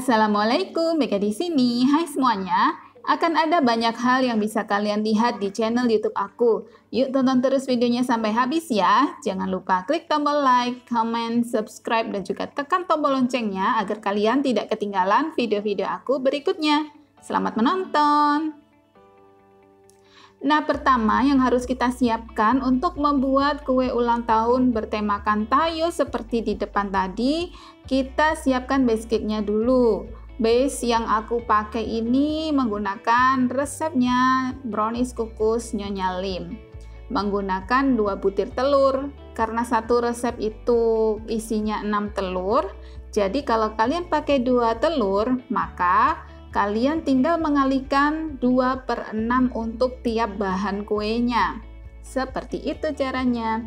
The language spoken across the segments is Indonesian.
Assalamualaikum, Mega di sini. Hai semuanya. Akan ada banyak hal yang bisa kalian lihat di channel YouTube aku. Yuk tonton terus videonya sampai habis ya. Jangan lupa klik tombol like, comment, subscribe, dan juga tekan tombol loncengnya agar kalian tidak ketinggalan video-video aku berikutnya. Selamat menonton! Nah, pertama yang harus kita siapkan untuk membuat kue ulang tahun bertemakan Tayo seperti di depan tadi, kita siapkan base cake-nya dulu. Base yang aku pakai ini menggunakan resepnya brownies kukus Nyonya Lim. Menggunakan 2 butir telur, karena satu resep itu isinya 6 telur. Jadi kalau kalian pakai 2 telur, maka kalian tinggal mengalihkan 2/6 untuk tiap bahan kuenya. Seperti itu caranya.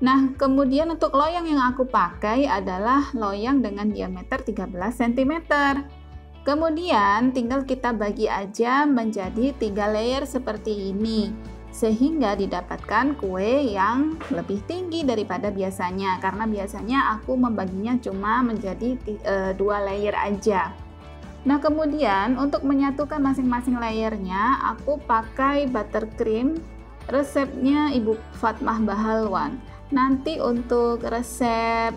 Nah, kemudian untuk loyang yang aku pakai adalah loyang dengan diameter 13 cm. Kemudian tinggal kita bagi aja menjadi 3 layer seperti ini, sehingga didapatkan kue yang lebih tinggi daripada biasanya, karena biasanya aku membaginya cuma menjadi 2 layer aja. Nah, kemudian untuk menyatukan masing-masing layernya, aku pakai buttercream resepnya Ibu Fatmah Bahalwan. Nanti untuk resep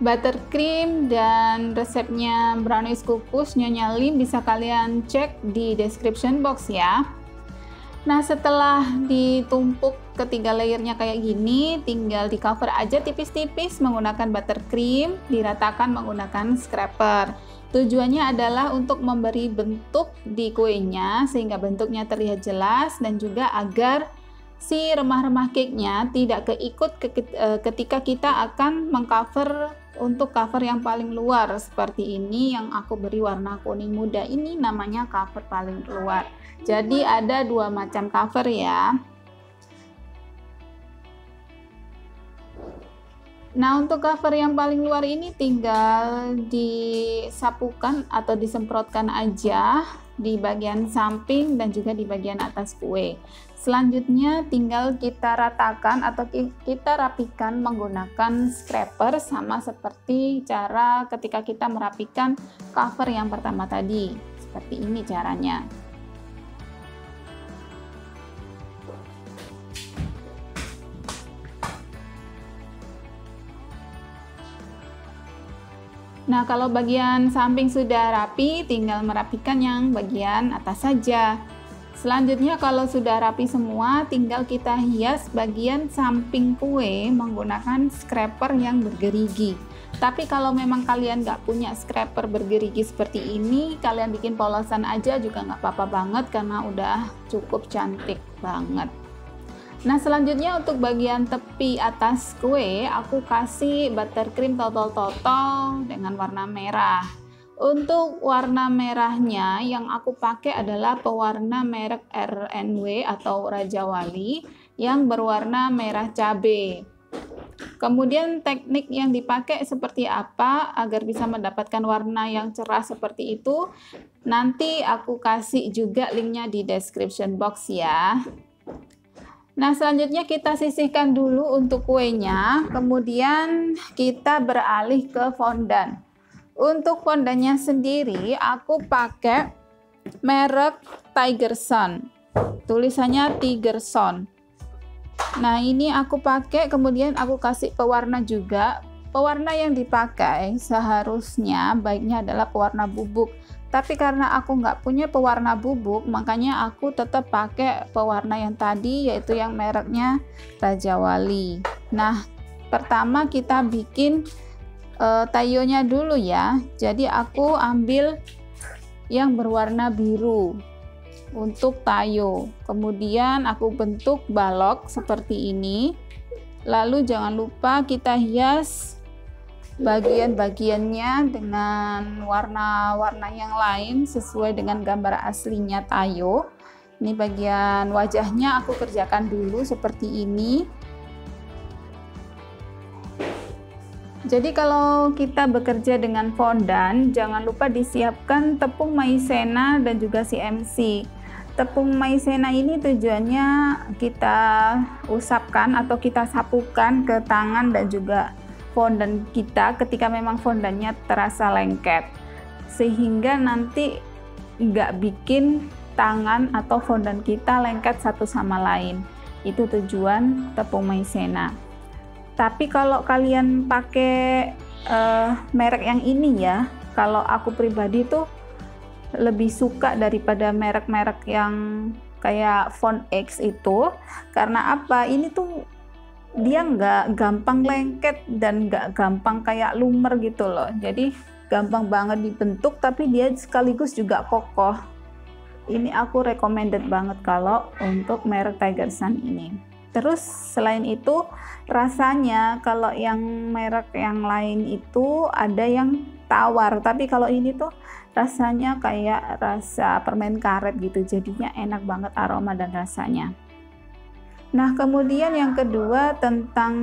buttercream dan resepnya brownies kukus Nyonya Lim bisa kalian cek di description box ya. Nah, setelah ditumpuk ketiga layernya kayak gini, tinggal di cover aja tipis-tipis menggunakan buttercream, diratakan menggunakan scraper. Tujuannya adalah untuk memberi bentuk di kuenya sehingga bentuknya terlihat jelas, dan juga agar si remah-remah cake-nya tidak keikut ketika kita akan mengcover untuk cover yang paling luar seperti ini. Yang aku beri warna kuning muda ini namanya cover paling luar. Jadi ada 2 macam cover ya. Nah, untuk cover yang paling luar ini tinggal disapukan atau disemprotkan aja di bagian samping dan juga di bagian atas kue. Selanjutnya tinggal kita ratakan atau kita rapikan menggunakan scraper, sama seperti cara ketika kita merapikan cover yang pertama tadi. Seperti ini caranya. Nah, kalau bagian samping sudah rapi, tinggal merapikan yang bagian atas saja. Selanjutnya kalau sudah rapi semua, tinggal kita hias bagian samping kue menggunakan scraper yang bergerigi. Tapi kalau memang kalian nggak punya scraper bergerigi seperti ini, kalian bikin polosan aja juga nggak apa-apa banget, karena udah cukup cantik banget. Nah, selanjutnya untuk bagian tepi atas kue, aku kasih buttercream totol-totol dengan warna merah. Untuk warna merahnya yang aku pakai adalah pewarna merek RNW atau Raja Wali yang berwarna merah cabai. Kemudian teknik yang dipakai seperti apa agar bisa mendapatkan warna yang cerah seperti itu, nanti aku kasih juga linknya di description box ya. Nah, selanjutnya kita sisihkan dulu untuk kuenya, kemudian kita beralih ke fondant. Untuk fondannya sendiri, aku pakai merek Tigerson. Tulisannya Tigerson. Nah, ini aku pakai, kemudian aku kasih pewarna juga. Pewarna yang dipakai seharusnya baiknya adalah pewarna bubuk. Tapi karena aku nggak punya pewarna bubuk, makanya aku tetap pakai pewarna yang tadi, yaitu yang mereknya Raja Wali. Nah, pertama kita bikin tayonya dulu ya. Jadi aku ambil yang berwarna biru untuk tayo. Kemudian aku bentuk balok seperti ini. Lalu jangan lupa kita hias bagian-bagiannya dengan warna-warna yang lain sesuai dengan gambar aslinya tayo. Ini bagian wajahnya aku kerjakan dulu seperti ini. Jadi kalau kita bekerja dengan fondant, jangan lupa disiapkan tepung maizena dan juga CMC. Tepung maizena ini tujuannya kita usapkan atau kita sapukan ke tangan dan juga fondant kita ketika memang fondantnya terasa lengket. sehingga nanti nggak bikin tangan atau fondant kita lengket satu sama lain. Itu tujuan tepung maizena. Tapi kalau kalian pakai merek yang ini ya, kalau aku pribadi tuh lebih suka daripada merek-merek yang kayak Font X itu. Karena apa? Ini tuh dia nggak gampang lengket dan nggak gampang kayak lumer gitu loh. Jadi gampang banget dibentuk, tapi dia sekaligus juga kokoh. Ini aku recommended banget kalau untuk merek Tiger Sun ini. Terus selain itu rasanya kalau yang merek yang lain itu ada yang tawar, tapi kalau ini tuh rasanya kayak rasa permen karet gitu, jadinya enak banget aroma dan rasanya. Nah, kemudian yang kedua tentang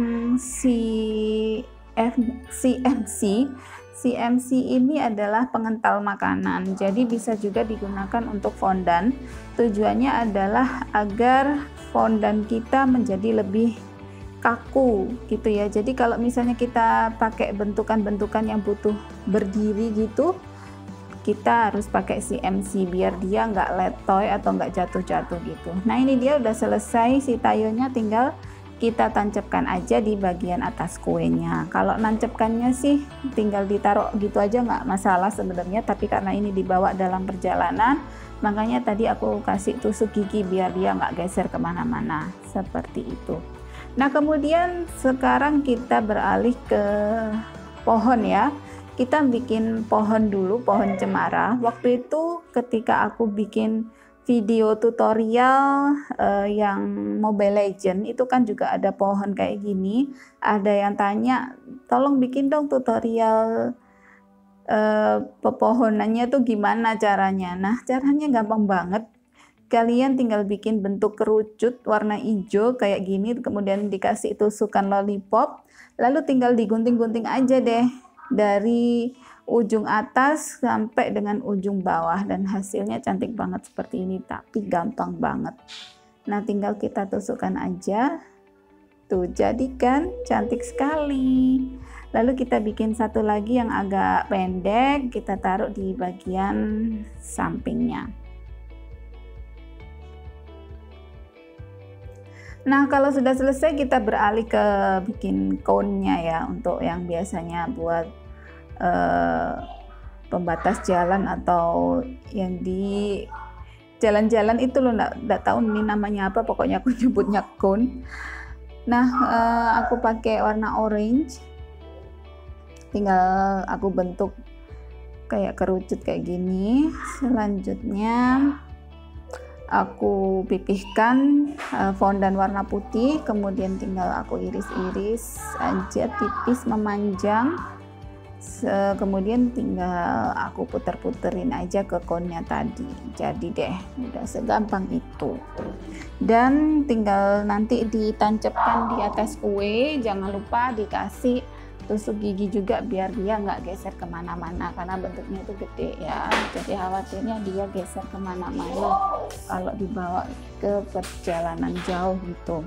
CMC ini adalah pengental makanan, jadi bisa juga digunakan untuk fondant. Tujuannya adalah agar fondant kita menjadi lebih kaku gitu ya. Jadi kalau misalnya kita pakai bentukan-bentukan yang butuh berdiri gitu, kita harus pakai CMC biar dia nggak letoy atau nggak jatuh-jatuh gitu. Nah, ini dia udah selesai, si tayonya tinggal kita tancapkan aja di bagian atas kuenya. Kalau nancapkannya sih tinggal ditaruh gitu aja nggak masalah sebenarnya, tapi karena ini dibawa dalam perjalanan, makanya tadi aku kasih tusuk gigi biar dia nggak geser kemana-mana seperti itu. Nah, kemudian sekarang kita beralih ke pohon ya. Kita bikin pohon dulu, pohon cemara. Waktu itu ketika aku bikin video tutorial yang Mobile Legends itu kan juga ada pohon kayak gini. Ada yang tanya, tolong bikin dong tutorial pepohonannya tuh gimana caranya. Nah, caranya gampang banget. Kalian tinggal bikin bentuk kerucut warna hijau kayak gini, kemudian dikasih tusukan lollipop, lalu tinggal digunting-gunting aja deh dari ujung atas sampai dengan ujung bawah, dan hasilnya cantik banget seperti ini, tapi gampang banget. Nah, tinggal kita tusukkan aja tuh, jadikan cantik sekali. Lalu kita bikin satu lagi yang agak pendek, kita taruh di bagian sampingnya. Nah, kalau sudah selesai kita beralih ke bikin cone-nya ya, untuk yang biasanya buat pembatas jalan atau yang di jalan-jalan itu loh, nggak tahu ini namanya apa, pokoknya aku nyebutnya cone. Nah, aku pakai warna orange, tinggal aku bentuk kayak kerucut kayak gini. Selanjutnya aku pipihkan fondant warna putih, kemudian tinggal aku iris-iris aja tipis memanjang. Kemudian tinggal aku puter-puterin aja ke cone-nya tadi. Jadi deh, udah segampang itu. Dan tinggal nanti ditancapkan di atas kue. Jangan lupa dikasih tusuk gigi juga biar dia nggak geser kemana-mana, karena bentuknya itu gede ya. Jadi khawatirnya dia geser kemana-mana kalau dibawa ke perjalanan jauh gitu.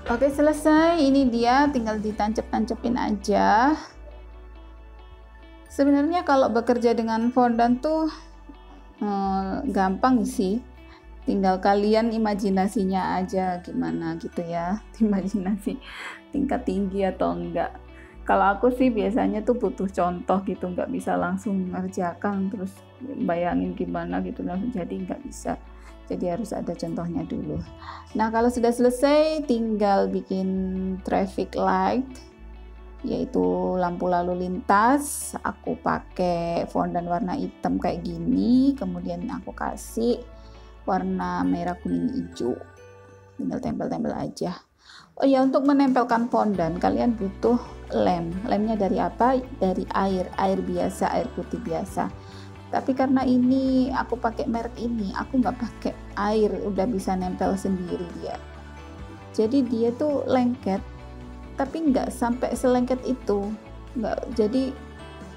Oke, selesai. Ini dia, tinggal ditancap-tancapin aja. Sebenarnya kalau bekerja dengan fondant tuh gampang sih. Tinggal kalian imajinasinya aja gimana gitu ya. Imajinasi tingkat tinggi atau enggak. Kalau aku sih biasanya tuh butuh contoh gitu, nggak bisa langsung ngerjakan terus bayangin gimana gitu langsung, jadi nggak bisa. Jadi harus ada contohnya dulu. Nah, kalau sudah selesai tinggal bikin traffic light, yaitu lampu lalu lintas. Aku pakai fondant warna hitam kayak gini, kemudian aku kasih warna merah kuning hijau. Tinggal tempel-tempel aja. Oh ya, untuk menempelkan fondant kalian butuh lem. Lemnya dari apa? Dari air biasa, air putih biasa. Tapi karena ini aku pakai merek ini, aku nggak pakai air, udah bisa nempel sendiri dia. Jadi dia tuh lengket, tapi nggak sampai selengket itu. Nggak, jadi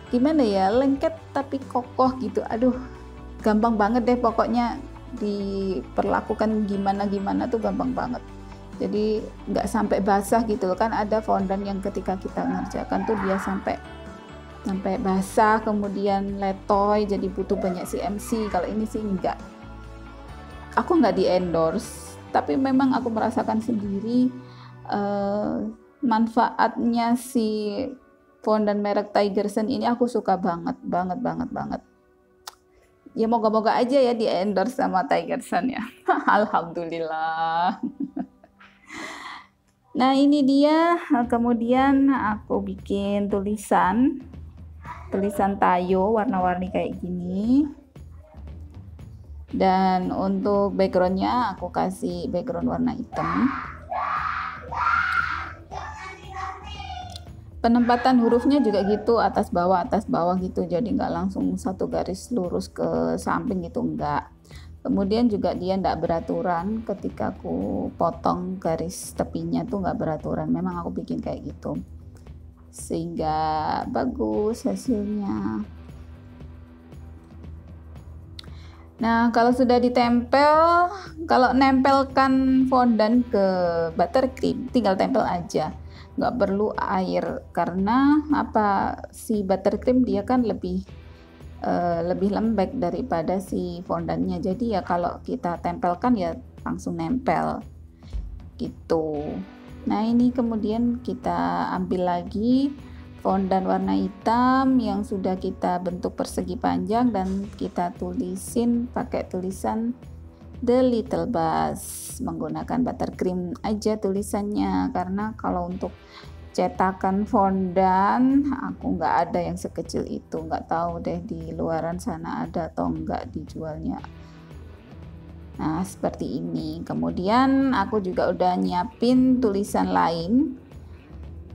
gimana ya, lengket tapi kokoh gitu. Aduh, gampang banget deh pokoknya diperlakukan gimana tuh gampang banget. Jadi nggak sampai basah gitu loh, kan ada fondan yang ketika kita ngerjakan tuh dia sampai basah kemudian letoy, jadi butuh banyak CMC. Kalau ini sih enggak, aku nggak di endorse, tapi memang aku merasakan sendiri manfaatnya si fondan merek Tigerson ini. Aku suka banget. Ya moga-moga aja ya di endorse sama Tigerson ya. Alhamdulillah. Nah ini dia, kemudian aku bikin tulisan tayo warna-warni kayak gini. Dan untuk backgroundnya aku kasih background warna hitam. Penempatan hurufnya juga gitu, atas bawah gitu, jadi nggak langsung satu garis lurus ke samping gitu, enggak. Kemudian juga dia nggak beraturan, ketika aku potong garis tepinya tuh nggak beraturan, memang aku bikin kayak gitu sehingga bagus hasilnya. Nah kalau sudah ditempel, kalau nempelkan fondan ke buttercream tinggal tempel aja, nggak perlu air, karena apa, si buttercream dia kan lebih lembek daripada si fondannya, jadi ya kalau kita tempelkan ya langsung nempel gitu. Nah ini kemudian kita ambil lagi fondan warna hitam yang sudah kita bentuk persegi panjang dan kita tulisin pakai tulisan The Little Bus, menggunakan buttercream aja tulisannya, karena kalau untuk cetakan fondan aku nggak ada yang sekecil itu, nggak tahu deh di luaran sana ada atau enggak dijualnya. Nah seperti ini. Kemudian aku juga udah nyiapin tulisan lain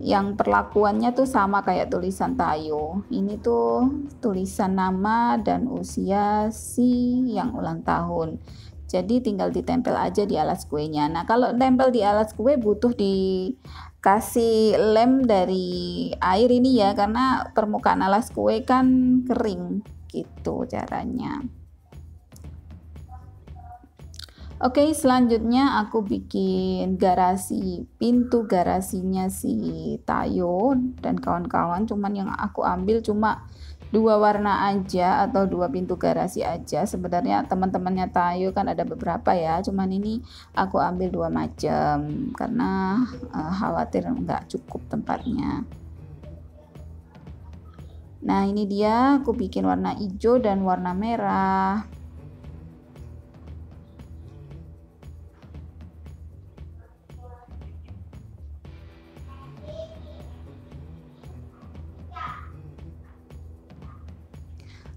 yang perlakuannya tuh sama kayak tulisan tayo. Ini tuh tulisan nama dan usia si yang ulang tahun, jadi tinggal ditempel aja di alas kuenya. Nah kalau tempel di alas kue butuh dikasih lem dari air ini ya, karena permukaan alas kue kan kering gitu caranya. Oke, selanjutnya aku bikin garasi, pintu garasinya si tayo dan kawan-kawan. Cuman yang aku ambil cuma 2 warna aja atau 2 pintu garasi aja. Sebenarnya teman-temannya tayo kan ada beberapa ya, cuman ini aku ambil 2 macam karena khawatir nggak cukup tempatnya. Nah ini dia, aku bikin warna hijau dan warna merah.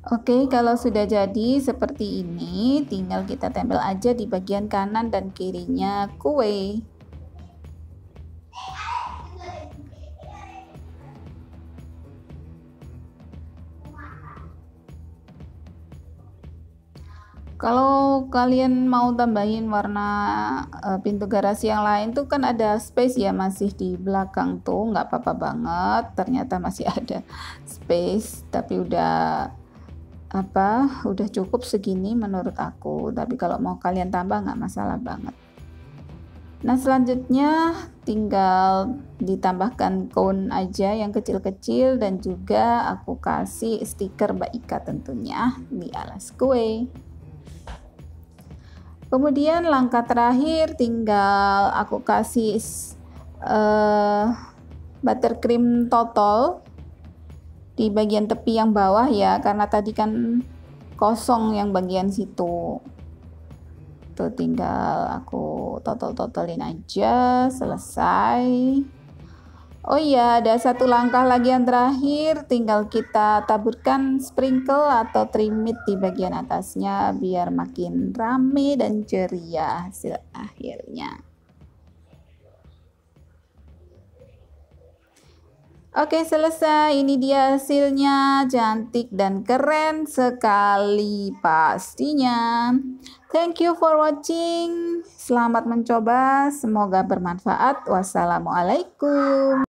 Oke, kalau sudah jadi seperti ini, tinggal kita tempel aja di bagian kanan dan kirinya kue. Kalau kalian mau tambahin warna pintu garasi yang lain tuh kan ada space ya, masih di belakang tuh, nggak apa-apa banget. Ternyata masih ada space, tapi udah cukup segini menurut aku, tapi kalau mau kalian tambah nggak masalah banget. Nah selanjutnya tinggal ditambahkan cone aja yang kecil-kecil, dan juga aku kasih stiker Mbak Ika tentunya di alas kue. Kemudian langkah terakhir tinggal aku kasih buttercream total di bagian tepi yang bawah ya, karena tadi kan kosong yang bagian situ. Tuh tinggal aku totalin aja, selesai. Oh iya, ada satu langkah lagi yang terakhir, tinggal kita taburkan sprinkle atau trimit di bagian atasnya biar makin rame dan ceria hasil akhirnya. Oke, selesai. Ini dia hasilnya, cantik dan keren sekali pastinya. Thank you for watching. Selamat mencoba, semoga bermanfaat. Wassalamualaikum.